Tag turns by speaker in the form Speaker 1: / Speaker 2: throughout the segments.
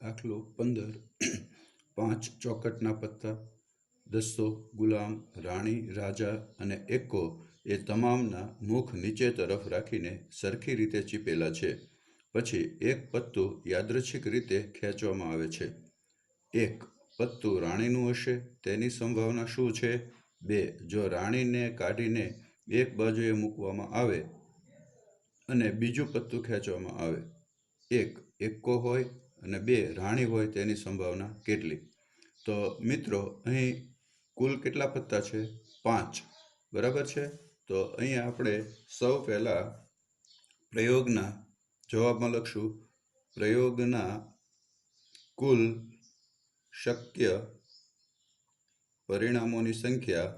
Speaker 1: દાખલો 15 5 ચોકટના પત્તા દસ્તો ગુલામ રાણી રાજા અને એકો એ તમામના મુખ નીચે તરફ રાખીને સરખી રીતે ચીપેલા છે. પછી એક પત્તું યાદૃચ્છિક રીતે ખેંચવામાં આવે છે. 1 પત્તું રાણીનું હશે તેની સંભાવના શું છે? 2 જો રાણીને કાઢીને એક બાજુએ મૂકવામાં આવે અને બીજું પત્તું ખેંચવામાં આવે, 1 એકો હોય અને 2 રાણી હોય તેની સંભાવના કેટલી? તો મિત્રો અહીં કુલ કેટલા પત્તા છે? 5. બરાબર છે. તો અહીં આપણે સૌ પહેલા પ્રયોગના જવાબમાં લખશું પ્રયોગના કુલ શક્ય પરિણામોની સંખ્યા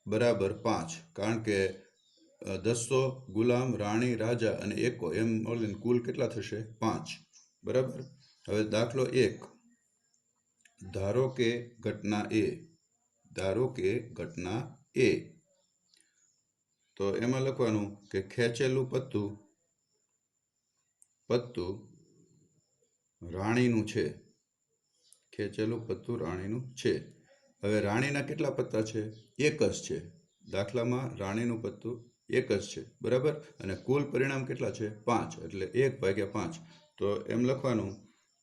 Speaker 1: બરાબર 5, કારણ કે દસ્તો ગુલામ રાણી રાજા અને એકો એમ મળીને કુલ કેટલા થશે? 5. બરાબર. હવે દાખલો 1. ધારો કે ઘટના એ તો એમાં લખવાનું કે ખેંચેલું પત્તું રાણીનું છે. હવે રાણીના કેટલા પત્તા છે? એક જ છે. દાખલામાં રાણીનું પત્તું એક જ છે. બરાબર. અને કુલ પરિણામ કેટલા છે? 5. એટલે 1/5. તો એમ લખવાનું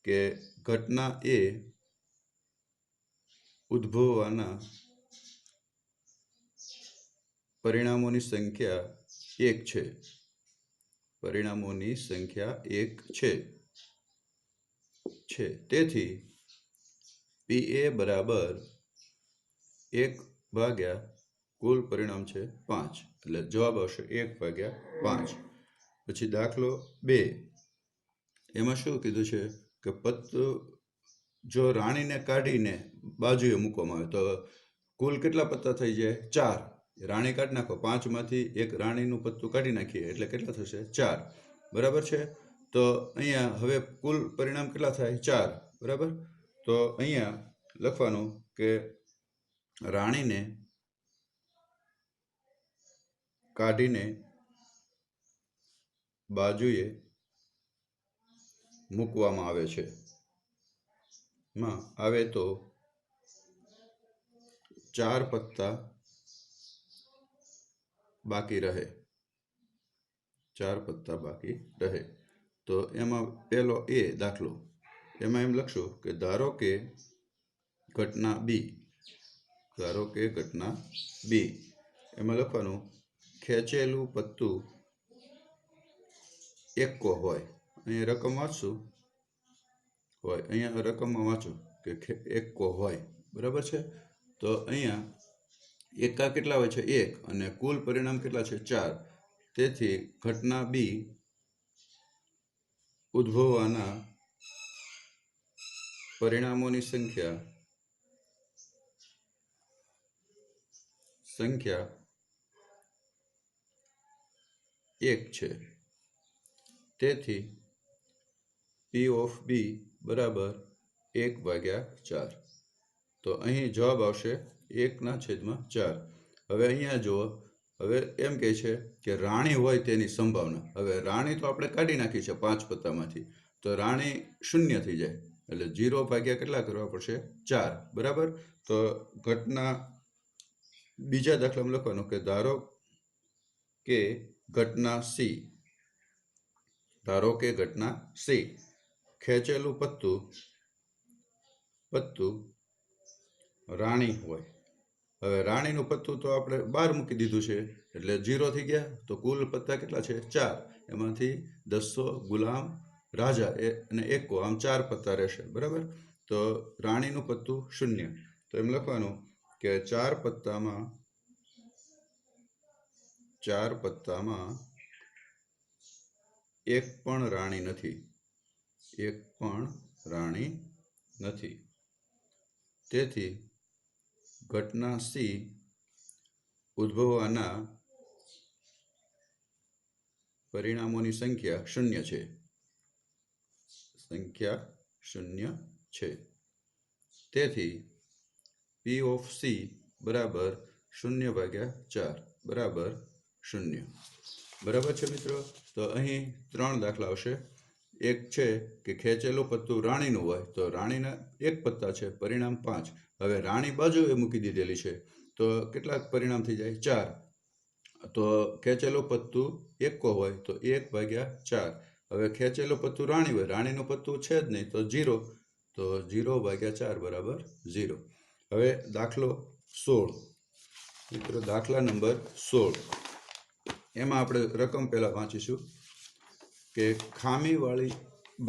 Speaker 1: કે ઘટના એ ઉદ્ભવવાના પરિણામોની સંખ્યા 1 છે. તેથી PA બરાબર 1 કુલ પરિણામ છે 5. એટલે જવાબ આવશે 1/5. પછી દાખલો 2. એમાં શું કીધું છે કે પત્તું જો રાણીને કાઢીને બાજુએ મૂકવામાં આવે તો કુલ કેટલા પત્તા થઈ જાય? 4. રાણી કાઢી નાખો, 5માંથી એક રાણીનું પત્તું કાઢી નાખીએ એટલે કેટલા થશે? 4. બરાબર છે. તો અહીંયા હવે કુલ પરિણામ કેટલા થાય? 4. બરાબર. તો અહીંયા લખવાનું કે રાણીને કાઢીને બાજુએ મૂકવામાં આવે તો 4 પત્તા બાકી રહે. તો એમાં પહેલો એ દાખલો, એમાં એમ લખશું કે ધારો કે ઘટના બી એમાં લખવાનું ખેંચેલું પત્તું એકો હોય. અહીંયા રકમ વાંચશું અહીંયા રકમમાં વાંચો કે એકો હોય. બરાબર છે. તો અહીંયા એકા કેટલા હોય છે? 1 અને કુલ પરિણામ કેટલા છે? 4. તેથી ઘટના બી ઉદ્ભવવાના પરિણામોની સંખ્યા 1 છે. તેથી P of B બરાબર 1/4. તો અહીં જવાબ આવશે 1/4. હવે અહીંયા જુઓ, હવે એમ કહે છે કે રાણી હોય તેની સંભાવના. હવે રાણી તો આપણે કાઢી નાખી છે 5 પત્તામાંથી, તો રાણી 0 થઈ જાય. એટલે 0 ભાગ્યા કેટલા કરવા પડશે? 4. બરાબર. તો ઘટના બીજા દાખલામાં લખવાનું કે ધારો કે ઘટના C ખેંચેલું પત્તું રાણી હોય. હવે રાણીનું પત્તું તો આપણે બહાર મૂકી દીધું છે એટલે 0 થઈ ગયા. તો કુલ પત્તા કેટલા છે? 4. એમાંથી દસ્તો ગુલામ રાજા અને એકો આમ 4 પત્તા રહેશે. બરાબર. તો રાણીનું પત્તું 0. તો એમ લખવાનું કે 4 પત્તામાં એક પણ રાણી નથી. તેથી ઘટના C ઉદ્ભવવાના પરિણામોની સંખ્યા 0 છે. તેથી P of C બરાબર 0/4 બરાબર 0. બરાબર છે મિત્રો? તો અહીં 3 દાખલા આવશે. એક છે કે ખેંચેલું પત્તું રાણીનું હોય તો રાણીના 1 પત્તા છે, પરિણામ 5. હવે રાણી બાજુએ મૂકી દીધેલી છે તો કેટલા પરિણામ થઈ જાય? 4. તો ખેંચેલું પત્તું એકો હોય તો 1/4. હવે ખેંચેલું પત્તું રાણી હોય, રાણીનું પત્તું છે જ નહીં તો 0, તો 0/4 બરાબર 0. હવે દાખલો 16 મિત્રો, દાખલા નંબર 16. એમાં આપણે રકમ પહેલાં વાંચીશું કે ખામીવાળી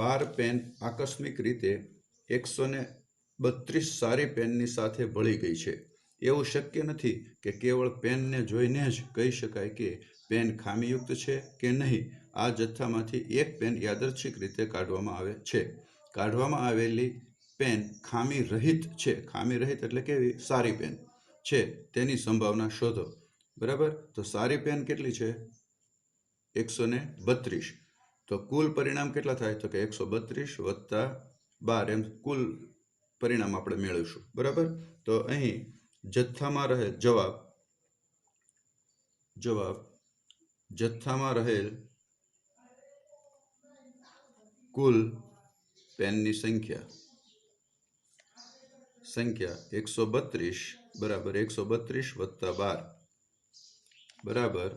Speaker 1: 12 પેન આકસ્મિક રીતે 132 સારી પેનની સાથે ભળી ગઈ છે. એવું શક્ય નથી કે કેવળ પેનને જોઈને જ કહી શકાય કે પેન ખામીયુક્ત છે કે નહીં. આ જથ્થામાંથી એક પેન યાદચ્છિક રીતે કાઢવામાં આવે છે. કાઢવામાં આવેલી પેન ખામી રહિત છે. ખામી રહિત એટલે કેવી? સારી પેન છે તેની સંભાવના શોધો. બરાબર? તો સારી પેન કેટલી છે? 132. તો કુલ પરિણામ કેટલા થાય? તો કે 132 વત્તા 12, એમ કુલ પરિણામ આપણે મેળવીશું. બરાબર? તો અહીં જથ્થામાં રહેલ જથ્થામાં રહેલ કુલ પેનની સંખ્યા 132 બરાબર 132 વત્તા 12 બરાબર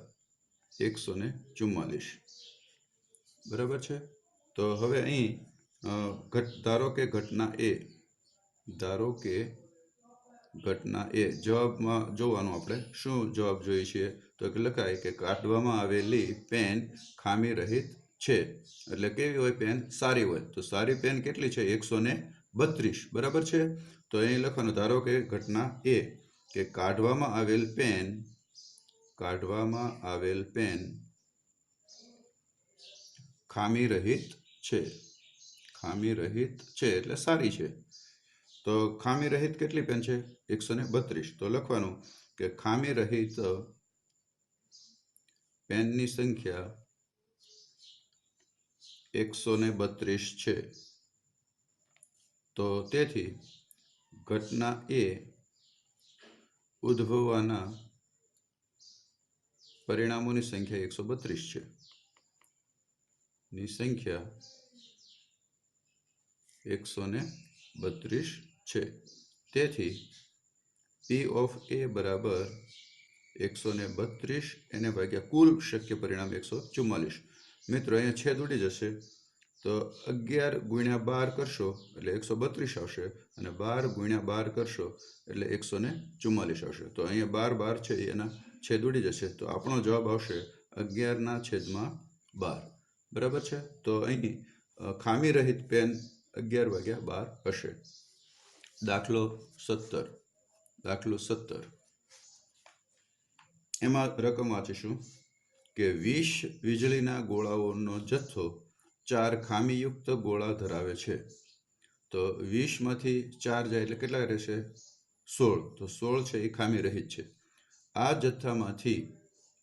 Speaker 1: 144. બરાબર છે? તો હવે અહીં ધારો કે ઘટના એ જવાબમાં જોવાનું આપણે શું જવાબ જોઈએ છીએ. તો લખાય કે કાઢવામાં આવેલી પેન ખામી રહિત છે. એટલે કેવી હોય પેન? સારી હોય. તો સારી પેન કેટલી છે? 132. બરાબર છે? તો અહીં લખવાનું, ધારો કે ઘટના એ કે કાઢવામાં આવેલ પેન ખામી રહિત છે. ખામી રહિત છે એટલે સારી છે. તો ખામી રહિત કેટલી પેન છે? 132. તો લખવાનું કે ખામી રહિત પેનની સંખ્યા 132 છે. તો તેથી ઘટના એ ઉદ્ભવવાના પરિણામોની સંખ્યા 132 છે. ની સંખ્યા 132 છે. તેથી P ઓફ A બરાબર 132 એને ભાગ્યા કુલ શક્ય પરિણામ 144. મિત્રો અહીંયા છેદ ઉડી જશે તો 11 ગુણ્યા 12 કરશો એટલે 132 આવશે અને 12 ગુણ્યા 12 કરશો એટલે 144 આવશે. તો અહીંયા 12 છે એના છેદ ઉડી જશે તો આપણો જવાબ આવશે 11/12. બરાબર છે? તો અહીં ખામી રહિત પેન 11/12 હશે. દાખલો 17. એમાં રકમ વાંચીશું કે 20 વીજળીના ગોળાઓનો જથ્થો 4 ખામીયુક્ત ગોળા ધરાવે છે. તો 20માંથી 4 જાય એટલે કેટલા રહેશે? 16. તો 16 છે એ ખામી રહિત છે. આ જથ્થામાંથી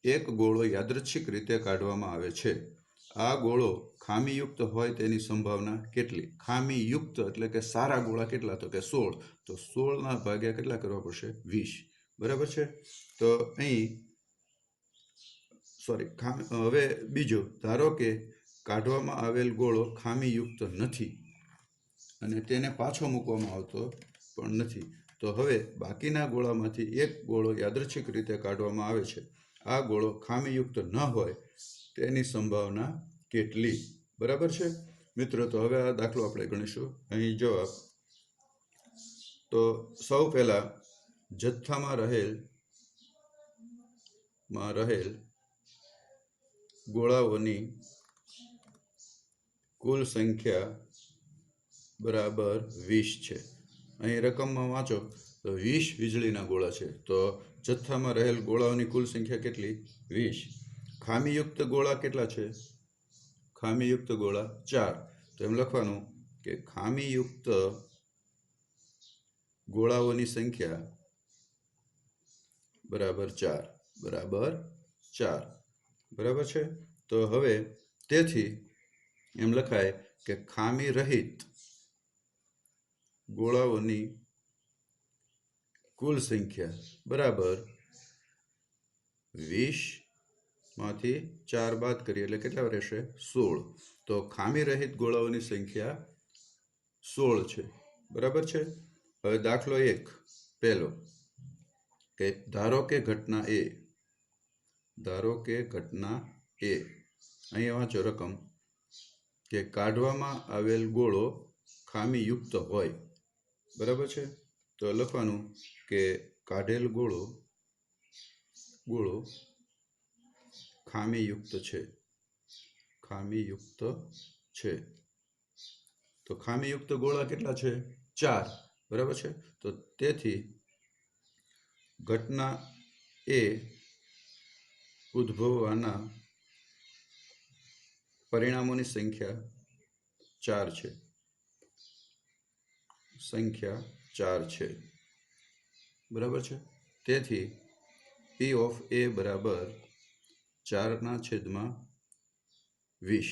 Speaker 1: એક ગોળો યાદચ્છિક રીતે કાઢવામાં આવે છે. આ ગોળો ખામીયુક્ત હોય તેની સંભાવના કેટલી? ખામીયુક્ત એટલે કે સારા ગોળા કેટલા? તો કે 16. તો 16ના ભાગ્યા કેટલા કરવા પડશે? 20. બરાબર છે? તો અહીં હવે બીજો, ધારો કે કાઢવામાં આવેલ ગોળો ખામીયુક્ત નથી અને તેને પાછો મૂકવામાં આવતો પણ નથી. તો હવે બાકીના ગોળામાંથી એક ગોળો યાદચ્છિક રીતે કાઢવામાં આવે છે. આ ગોળો ખામીયુક્ત ન હોય તેની સંભાવના કેટલી? બરાબર છે મિત્રો? તો હવે આ દાખલો આપણે ગણીશું. અહીં જવાબ, તો સૌ પહેલા જથ્થામાં રહેલ ગોળાઓની કુલ સંખ્યા બરાબર 20 છે. અહીં રકમમાં વાંચો તો 20 વીજળીના ગોળા છે. તો જથ્થામાં રહેલ ગોળાઓની કુલ સંખ્યા કેટલી? 20. ખામીયુક્ત ગોળા કેટલા છે? ખામીયુક્ત ગોળા 4. તો એમ લખવાનું કે ખામીયુક્ત ગોળાઓની સંખ્યા બરાબર 4. બરાબર છે? તો હવે તેથી એમ લખાય કે ખામી રહિત ગોળાઓની કુલ સંખ્યા બરાબર 20 માંથી 4 બાદ કરીએ એટલે કેટલા રહેશે? 16. તો ખામી રહિત ગોળાઓની સંખ્યા 16 છે. બરાબર છે. હવે દાખલો 1 પહેલો કે ધારો કે ઘટના એ અહીંયા વાંચો રકમ કે કાઢવામાં આવેલ ગોળો ખામીયુક્ત હોય. બરાબર છે. તો લખવાનું કે કાઢેલ ગોળો ખામીયુક્ત છે. તો ખામીયુક્ત ગોળા કેટલા છે? 4. બરાબર છે. તો તેથી ઘટના એ ઉદ્ભવવાના પરિણામોની સંખ્યા 4 છે. બરાબર છે. તેથી P ઓફ A બરાબર 4/20.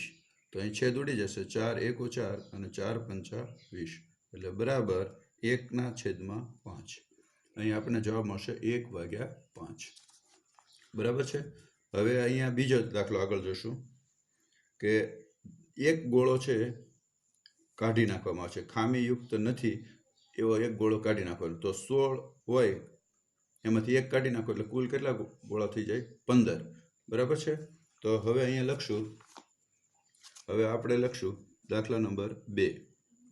Speaker 1: તો અહીં છેદ ઉડી જશે. 4 એકુ 4 અને 4 પંચા 20 એટલે બરાબર 1/5. અહીં આપણને જવાબ મળશે 1/5. બરાબર છે. હવે અહીંયા બીજો દાખલો આગળ જોશું કે એક ગોળો છે કાઢી નાખવામાં આવશે. ખામીયુક્ત નથી એવો એક ગોળો કાઢી નાખવાનો. તો 16 હોય એમાંથી એક કાઢી નાખો એટલે કુલ કેટલા ગોળા થઈ જાય? 15. બરાબર છે. તો હવે અહીંયા આપણે લખશું દાખલા નંબર 2.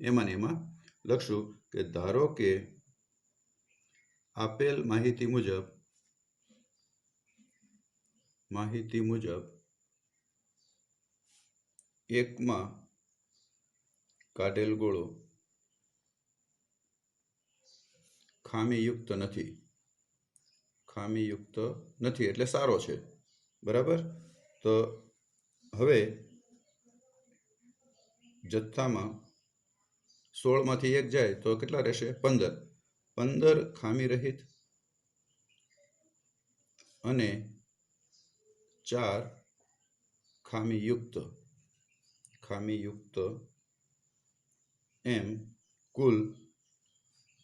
Speaker 1: એમાં લખશું કે ધારો કે આપેલ માહિતી મુજબ એકમાં કાઢેલ ગોળો ખામીયુક્ત નથી એટલે સારો છે. બરાબર. તો હવે જથ્થામાં 16 માંથી 1 જાય તો કેટલા રહેશે? 15. 15 ખામી રહિત અને 4 ખામીયુક્ત એમ કુલ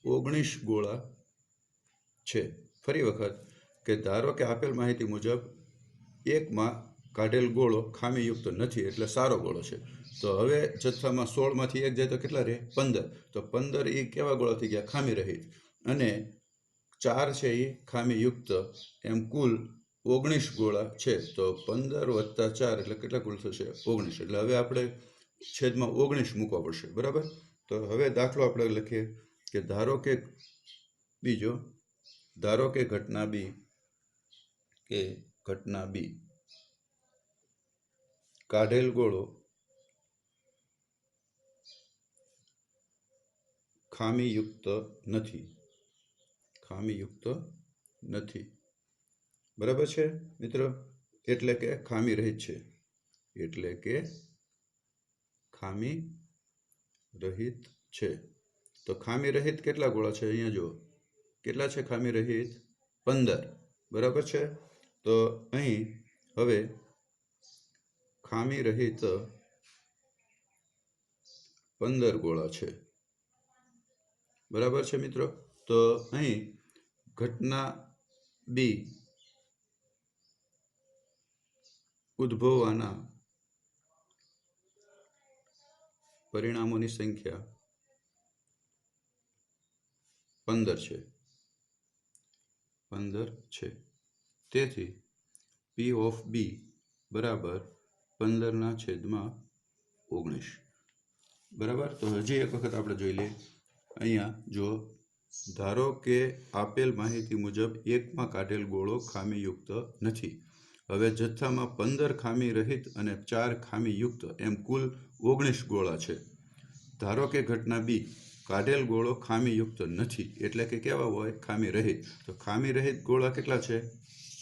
Speaker 1: 19 ગોળા છે. ફરી વખત કે ધારો કે આપેલ માહિતી મુજબ એકમાં કાઢેલ ગોળો ખામીયુક્ત નથી એટલે સારો ગોળો છે. તો હવે જથ્થામાં 16 માંથી 1 જાય તો કેટલા રહે? 15. તો 15 એ કેવા ગોળા થઈ ગયા? ખામી રહિત. અને 4 છે એ ખામીયુક્ત એમ કુલ 19 ગોળા છે. તો 15 વત્તા 4 એટલે કેટલા કુલ થશે? 19. એટલે હવે આપણે છેદમાં 19 મૂકવા પડશે. બરાબર. તો હવે દાખલો આપણે લખીએ કે ધારો કે ઘટના બી કાઢેલ ગોળો ખામીયુક્ત નથી. બરાબર છે મિત્રો. એટલે કે ખામી રહિત છે. તો ખામી રહિત કેટલા ગોળા છે? અહીંયા જુઓ કેટલા છે ખામી રહિત? 15. બરાબર છે. તો અહીં હવે ખામી રહિત 15 ગોળા છે. બરાબર છે મિત્રો. તો અહીં ઘટના બી ઉદ્ભવવાના પરિણામોની સંખ્યા 15 છે. તેથી P ઓફ બી બરાબર 15/19. બરાબર. તો હજી એક વખત આપણે જોઈ લઈએ. અહીંયા જો ધારો કે આપેલ માહિતી મુજબ એકમાં કાઢેલ ગોળો ખામીયુક્ત નથી. હવે જથ્થામાં 15 ખામી રહિત અને 4 ખામીયુક્ત એમ કુલ 19 ગોળા છે. ધારો કે ઘટના બી કાઢેલ ગોળો ખામીયુક્ત નથી એટલે કે કેવા હોય? ખામી રહિત. તો ખામી રહિત ગોળા કેટલા છે?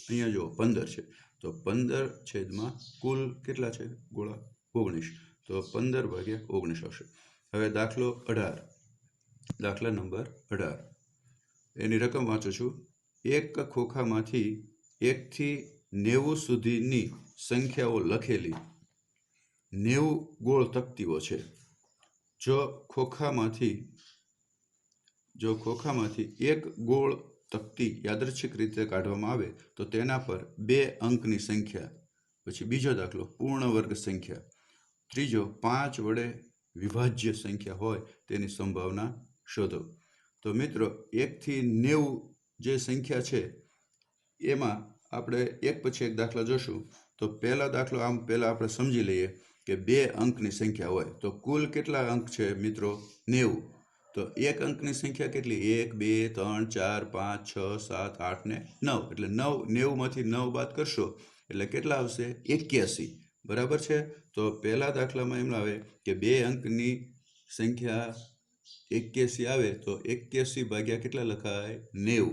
Speaker 1: અહીંયા જુઓ 15 છે. તો 15 છેદમાં કુલ કેટલા છે ગોળા? 19. તો 15/19 આવશે. હવે દાખલા નંબર 18. એની રકમ વાંચું છું. એક ખોખામાંથી 1 થી 90 સુધીની સંખ્યાઓ લખેલી 90 ગોળ તકતીઓ છે. જો ખોખામાંથી એક ગોળ તકતી યાદચ્છિક રીતે કાઢવામાં આવે તો તેના પર 2 અંકની સંખ્યા પછી બીજો દાખલો પૂર્ણ વર્ગ સંખ્યા. ત્રીજો 5 વડે વિભાજ્ય સંખ્યા હોય તેની સંભાવના શોધો. તો મિત્રો 1 થી 90 જે સંખ્યા છે એમાં આપણે એક પછી એક દાખલા જોશું. તો પહેલા દાખલો પહેલાં આપણે સમજી લઈએ કે 2 અંકની સંખ્યા હોય તો કુલ કેટલા અંક છે મિત્રો? 90. તો એક અંકની સંખ્યા કેટલી? 1 2 3 4 5 6 7 8 ને 9. એટલે 90માંથી 9 બાદ કરશો એટલે કેટલા આવશે? 81. બરાબર છે. તો પહેલા દાખલામાં એમ આવે કે 2 અંકની સંખ્યા 81 આવે તો 81 ભાગ્યા કેટલા લખાય? 90.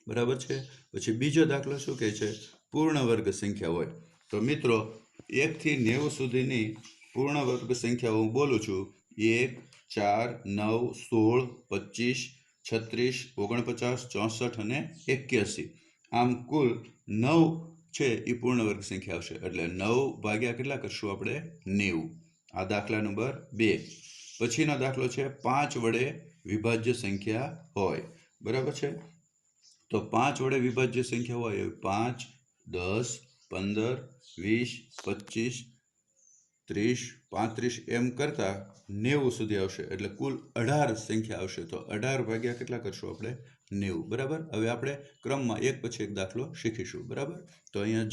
Speaker 1: બરાબર છે. પછી બીજો દાખલો શું કહે છે? પૂર્ણ વર્ગ સંખ્યા હોય. તો મિત્રો 1 થી 90 સુધીની પૂર્ણ વર્ગ સંખ્યાઓ હું બોલું છું. 1 4 9 16 25 36 49 64 અને 81. આમ કુલ 9 છે એ પૂર્ણ વર્ગ સંખ્યા આવશે. એટલે 9 ભાગ્યા કેટલા કરશું આપણે? 90. આ દાખલા નંબર 2. પછીનો દાખલો છે 5 વડે વિભાજ્ય સંખ્યા હોય. બરાબર છે. તો 5 વડે વિભાજ્ય સંખ્યા હોય 5 10 15 20 25 30 35 એમ કરતા 90 સુધી આવશે. એટલે કુલ 18 સંખ્યા આવશે. તો 18 ભાગ્યા કેટલા કરશું આપણે? 90. બરાબર. હવે આપણે ક્રમમાં એક પછી એક દાખલો શીખીશું. બરાબર. તો અહીંયા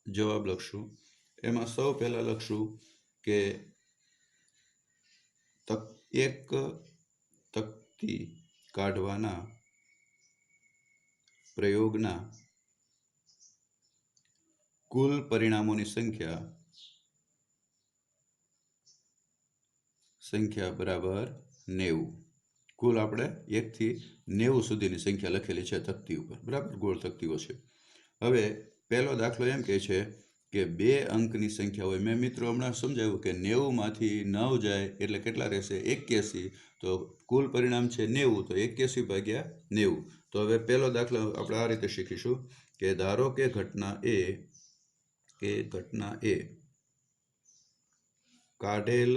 Speaker 1: જવાબ લખશું. એમાં સૌ પહેલા લખશું કે એક તકતી કાઢવાના પ્રયોગના કુલ પરિણામોની સંખ્યા બરાબર 90. કુલ આપણે 1 થી 90 સુધીની સંખ્યા લખેલી છે તકતી ઉપર. બરાબર. ગોળ તકતીઓ છે. હવે પહેલો દાખલો એમ કહે છે કે 2 અંકની સંખ્યા હોય. મેં મિત્રો હમણાં સમજાવ્યું કે 90માંથી 9 જાય એટલે કેટલા રહેશે? 81. તો કુલ પરિણામ છે 90. તો 81 ભાગ્યા 90. તો હવે પહેલો દાખલો આપણે આ રીતે શીખીશું કે ધારો કે ઘટના એ કાઢેલ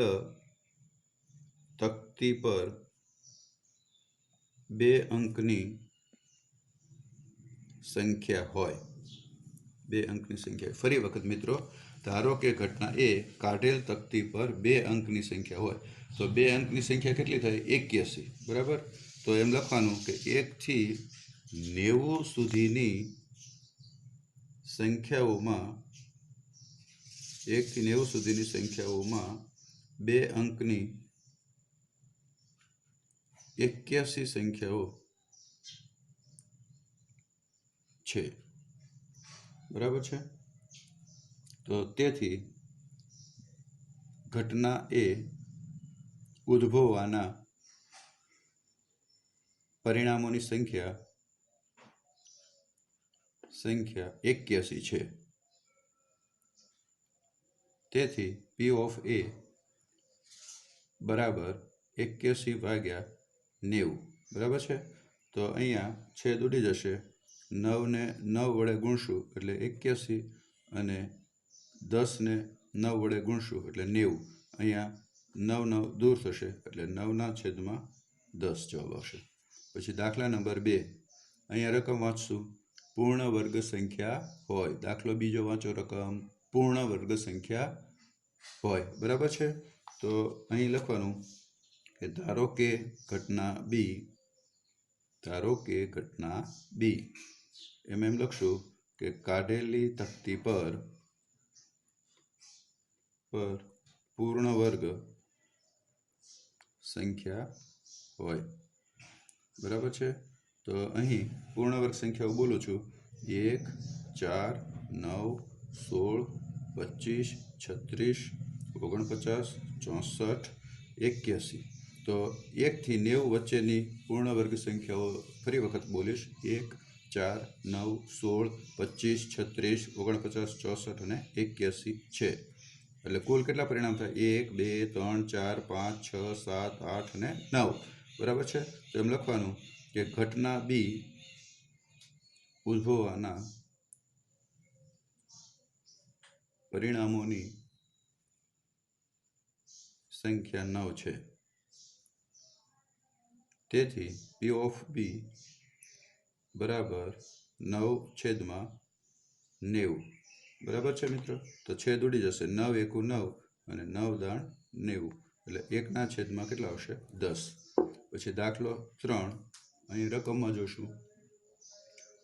Speaker 1: તકતી પર 2 અંકની સંખ્યા હોય. 2 અંકની સંખ્યા. ફરી વખત મિત્રો, ધારો કે ઘટના એ કાઢેલ તકતી પર 2 અંકની સંખ્યા હોય. તો 2 અંકની સંખ્યા કેટલી થાય? 81. બરાબર. તો એમ લખવાનું કે 1 થી 90 સુધીની સંખ્યાઓમાં 2 અંકની 81 સંખ્યાઓ છે. બરાબર છે. તો તેથી ઘટના એ ઉદ્ભવવાના પરિણામોની સંખ્યા 81 છે. તેથી P ઓફ A બરાબર 81 ભાગ્યા 90. બરાબર છે. તો અહીંયા છેદ ઉડી જશે. 9 ને 9 વડે ગુણશું એટલે 81 અને 10 ને 9 વડે ગુણશું એટલે 90. અહીંયા 9 9 દૂર થશે એટલે 9/10 જવાબ આવશે. પછી દાખલા નંબર 2. અહીંયા રકમ વાંચશું. પૂર્ણ વર્ગ સંખ્યા હોય. દાખલો બીજો વાંચો. રકમ પૂર્ણ વર્ગ સંખ્યા હોય. બરાબર છે. તો અહીં લખવાનું કે ધારો કે ઘટના બી એમ લખશું કે કાઢેલી તકતી પર પૂર્ણ વર્ગ સંખ્યા હોય. બરાબર છે. તો અહીં પૂર્ણ વર્ગ સંખ્યાઓ બોલું છું. 1 4 9 16 25 36 49 64 81. તો 1 થી 90 વચ્ચેની પૂર્ણ વર્ગ સંખ્યાઓ ફરી વખત બોલીશ. 1 4 9 16 25 36 49 64 અને 81 છે. એટલે કુલ કેટલા પરિણામ થાય? 1 2 3 4 5 6 7 8 અને 9. બરાબર છે. તો એમ લખવાનું કે ઘટના બી ઉદ્ભવવાના પરિણામોની સંખ્યા 9 છે. તેથી P ઓફ B બરાબર 9/90. बराबर है मित्रों। तो छेद उड़ी जशे 9 एकू 9 અને 9 દાણ 90 એટલે 1ના છેદમાં કેટલા આવશે 10। પછી દાખલો 3 અહીં રકમમાં જોશું।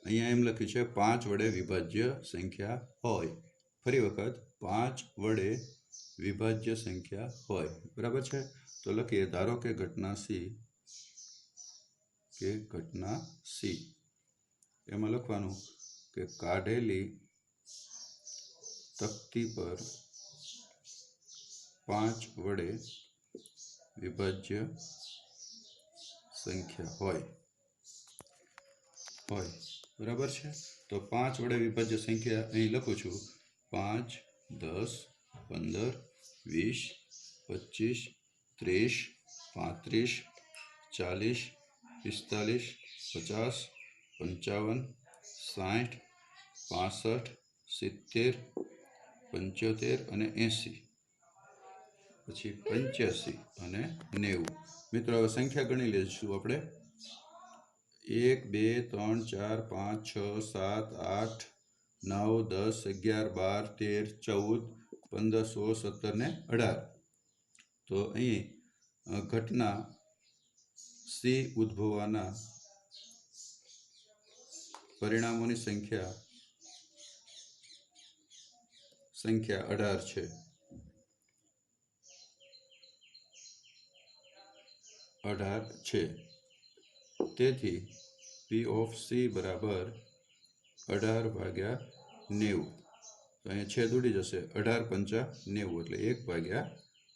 Speaker 1: અહીંયા એમ લખ્યું છે 5 વડે વિભાજ્ય સંખ્યા હોય। ફરી વખત 5 વડે વિભાજ્ય સંખ્યા હોય, બરાબર છે। તો લખીએ ધારો કે ઘટના C એમાં લખવાનું કે કાઢેલી तख्ती पर 5 वडे विभाज्य संख्या होय, बराबर है। तो 5 वडे विभाज्य संख्या अहीं लखुं छुं 5, 10, 15, 20, 25, 30, 35, 40, 45, 50, 55, 60, 65, 70, 75 અને 80, પછી 85 અને 90। મિત્રો હવે સંખ્યા ગણી લઈશું આપણે। 1, 2, 3, 4, 5, 6, 7, 8, 9, 10, 11, 12, 13, 14, 15, 16, 17 ને 18। તો અહીં ઘટના C ઉદ્ભવવાના પરિણામોની સંખ્યા 18 છે। 18 છે। તેથી P of C બરાબર 18/90। તો અહીંયા છેદ ઉડી જશે 18 × 5 = 90 એટલે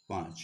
Speaker 1: 1/5।